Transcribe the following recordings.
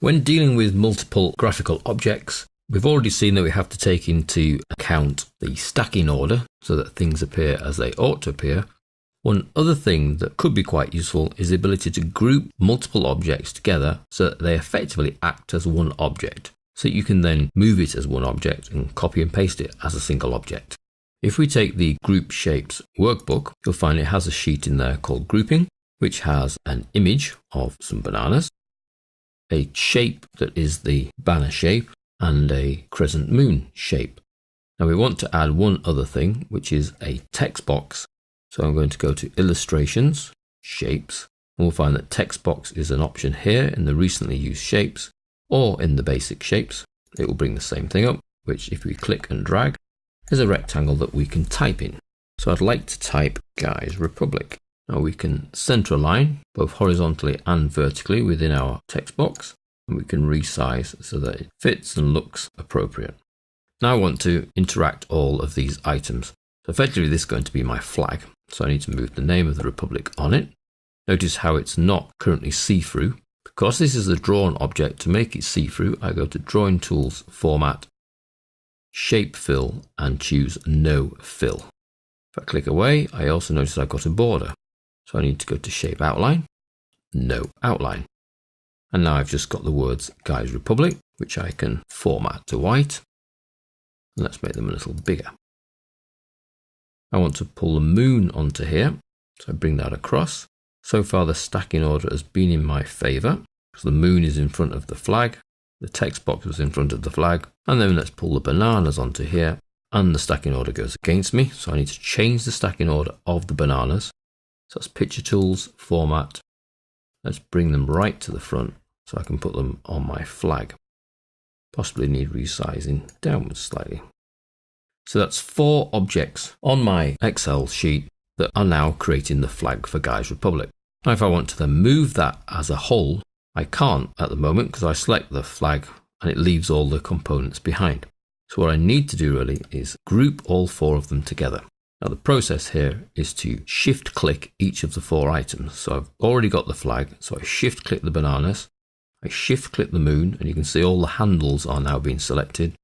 When dealing with multiple graphical objects, we've already seen that we have to take into account the stacking order so that things appear as they ought to appear. One other thing that could be quite useful is the ability to group multiple objects together so that they effectively act as one object. So you can then move it as one object and copy and paste it as a single object. If we take the Group Shapes workbook, you'll find it has a sheet in there called Grouping, which has an image of some bananas, a shape that is the banner shape, and a crescent moon shape. Now we want to add one other thing, which is a text box. So I'm going to go to Illustrations, Shapes, and we'll find that text box is an option here in the recently used shapes or in the basic shapes. It will bring the same thing up, which if we click and drag, is a rectangle that we can type in. So I'd like to type Guys Republic. Now we can center a line both horizontally and vertically within our text box, and we can resize so that it fits and looks appropriate. Now I want to interact all of these items. So effectively this is going to be my flag. So I need to move the name of the Republic on it. Notice how it's not currently see-through. Because this is a drawn object, to make it see-through, I go to Drawing Tools, Format, Shape Fill, and choose No Fill. If I click away, I also notice I've got a border. So I need to go to Shape Outline, No Outline. And now I've just got the words Guys Republic, which I can format to white. And let's make them a little bigger. I want to pull the moon onto here, so I bring that across. So far the stacking order has been in my favour, because the moon is in front of the flag, the text box was in front of the flag, and then let's pull the bananas onto here, and the stacking order goes against me, so I need to change the stacking order of the bananas. So that's Picture Tools, Format, let's bring them right to the front, so I can put them on my flag. Possibly need resizing downwards slightly. So that's 4 objects on my Excel sheet that are now creating the flag for Guys Republic. Now if I want to then move that as a whole, I can't at the moment because I select the flag and it leaves all the components behind. So what I need to do really is group all 4 of them together. Now the process here is to shift click each of the 4 items. So I've already got the flag, so I shift click the bananas, I shift click the moon, and you can see all the handles are now being selected,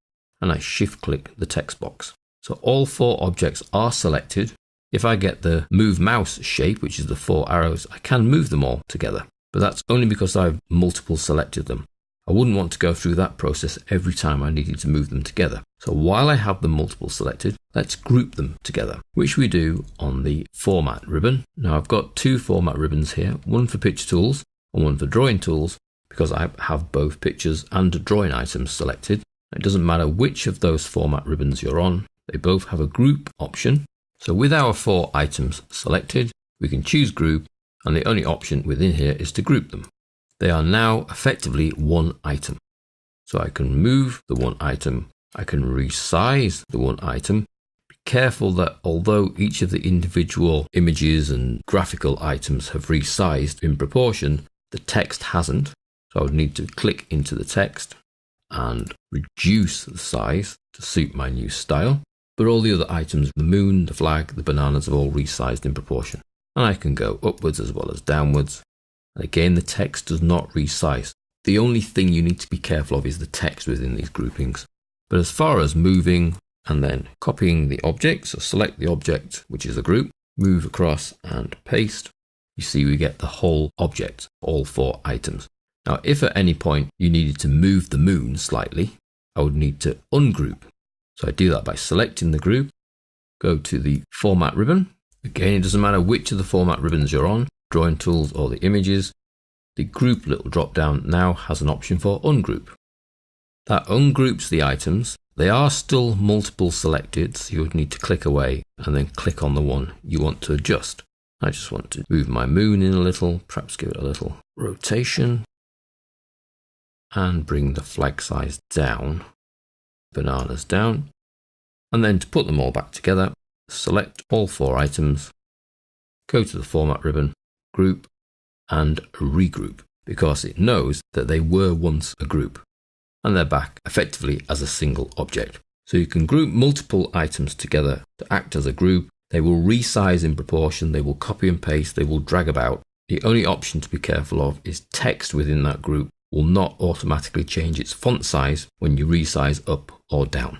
and I shift click the text box. So all 4 objects are selected. If I get the move mouse shape, which is the 4 arrows, I can move them all together, but that's only because I've multiple selected them. I wouldn't want to go through that process every time I needed to move them together. So while I have them multiple selected, let's group them together, which we do on the Format ribbon. Now I've got 2 Format ribbons here, one for Picture Tools and one for Drawing Tools, because I have both pictures and drawing items selected. It doesn't matter which of those Format ribbons you're on, they both have a group option. So with our 4 items selected, we can choose group, and the only option within here is to group them. They are now effectively one item. So I can move the one item, I can resize the one item. Be careful that although each of the individual images and graphical items have resized in proportion, the text hasn't. So I would need to click into the text and reduce the size to suit my new style. But all the other items, the moon, the flag, the bananas, have all resized in proportion. And I can go upwards as well as downwards. And again, the text does not resize. The only thing you need to be careful of is the text within these groupings. But as far as moving and then copying the object, so select the object, which is a group, move across and paste, you see we get the whole object, all 4 items. Now, if at any point you needed to move the moon slightly, I would need to ungroup. So I do that by selecting the group, go to the Format ribbon. Again, it doesn't matter which of the Format ribbons you're on, Drawing Tools or the images. The group little drop down now has an option for ungroup. That ungroups the items. They are still multiple selected, so you would need to click away and then click on the one you want to adjust. I just want to move my moon in a little, perhaps give it a little rotation, and bring the flag size down, bananas down, and then to put them all back together, select all 4 items, go to the Format ribbon, group, and regroup, because it knows that they were once a group, and they're back effectively as a single object. So you can group multiple items together to act as a group. They will resize in proportion, they will copy and paste, they will drag about. The only option to be careful of is text within that group will not automatically change its font size when you resize up or down.